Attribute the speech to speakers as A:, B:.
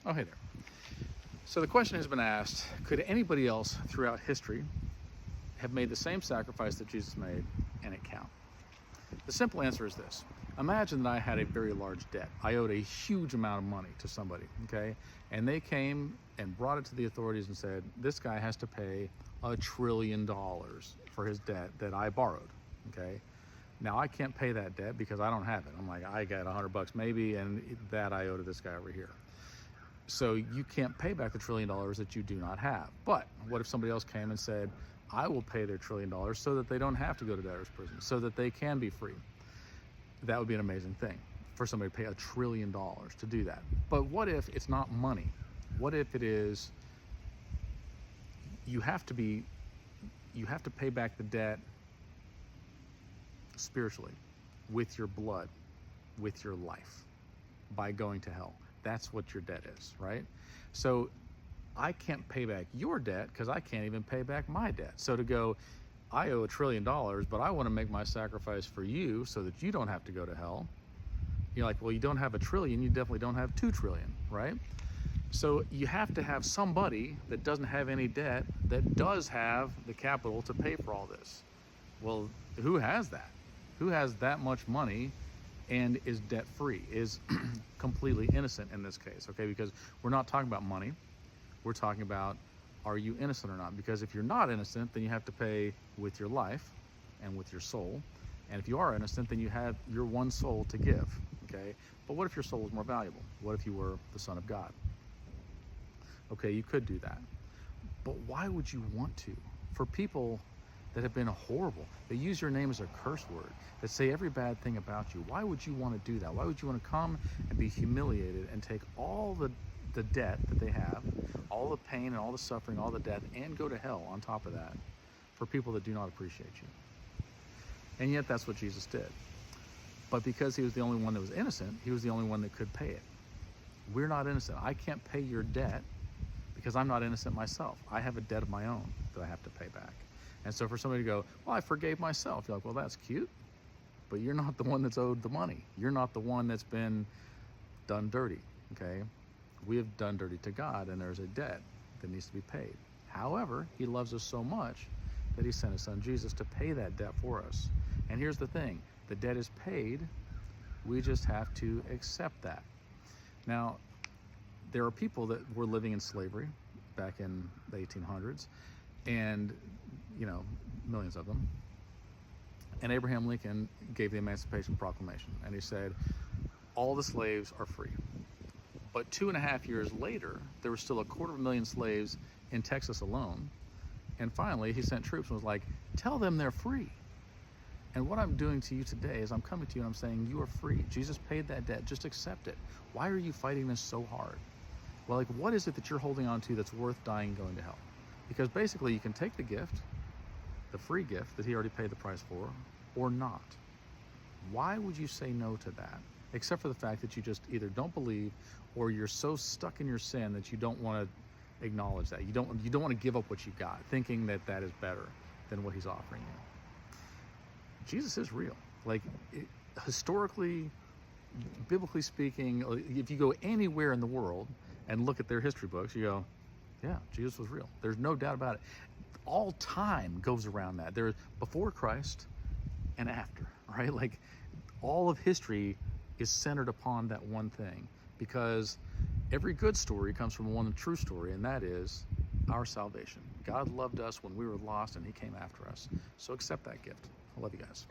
A: Oh, hey there. So the question has been asked, could anybody else throughout history have made the same sacrifice that Jesus made and it count? The simple answer is this. Imagine that I had a very large debt. I owed a huge amount of money to somebody, okay? And they came and brought it to the authorities and said, this guy has to pay $1 trillion for his debt that I borrowed, okay? Now I can't pay that debt because I don't have it. I'm like, I got $100 maybe, and that I owe to this guy over here. So you can't pay back the $1 trillion that you do not have. But what if somebody else came and said, I will pay their $1 trillion so that they don't have to go to debtor's prison, so that they can be free? That would be an amazing thing for somebody to pay $1 trillion to do that. But what if it's not money? What if it is, you have to pay back the debt spiritually, with your blood, with your life, by going to hell. That's what your debt is, right? So I can't pay back your debt because I can't even pay back my debt. So to go, I owe $1 trillion, but I want to make my sacrifice for you so that you don't have to go to hell. You're like, well, you don't have $1 trillion, you definitely don't have $2 trillion, right? So you have to have somebody that doesn't have any debt that does have the capital to pay for all this. Well, who has that? Who has that much money and is debt-free, is completely innocent in this case, okay? Because we're not talking about money. We're talking about, are you innocent or not? Because if you're not innocent, then you have to pay with your life and with your soul. And if you are innocent, then you have your one soul to give, okay? But what if your soul was more valuable? What if you were the Son of God? Okay, you could do that. But why would you want to? For people that have been horrible, that use your name as a curse word, that say every bad thing about you, why would you want to do that? Why would you want to come and be humiliated and take all the debt that they have, all the pain and all the suffering, all the death, and go to hell on top of that for people that do not appreciate you? And yet that's what Jesus did. But because he was the only one that was innocent, he was the only one that could pay it. We're not innocent. I can't pay your debt because I'm not innocent myself. I have a debt of my own that I have to pay back. And so for somebody to go, well, I forgave myself, you're like, well, that's cute, but you're not the one that's owed the money. You're not the one that's been done dirty, okay? We have done dirty to God, and there's a debt that needs to be paid. However, he loves us so much that he sent his son Jesus to pay that debt for us. And here's the thing, the debt is paid, we just have to accept that. Now, there are people that were living in slavery back in the 1800s, and millions of them. And Abraham Lincoln gave the Emancipation Proclamation, and he said, all the slaves are free. But 2.5 years later, there were still 250,000 slaves in Texas alone. And finally, he sent troops and was like, tell them they're free. And what I'm doing to you today is I'm coming to you and I'm saying, you are free. Jesus paid that debt. Just accept it. Why are you fighting this so hard? Well, like, what is it that you're holding on to that's worth dying and going to hell? Because basically, you can take the gift, the free gift that he already paid the price for, or not. Why would you say no to that? Except for the fact that you just either don't believe, or you're so stuck in your sin that you don't want to acknowledge that. You don't want to give up what you got, thinking that that is better than what he's offering you. Jesus is real. Like, historically, biblically speaking, if you go anywhere in the world and look at their history books, you go, yeah, Jesus was real. There's no doubt about it. All time goes around that. There's before Christ and after, right? Like, all of history is centered upon that one thing, because every good story comes from one true story, and that is our salvation. God loved us when we were lost, and he came after us. So accept that gift. I love you guys.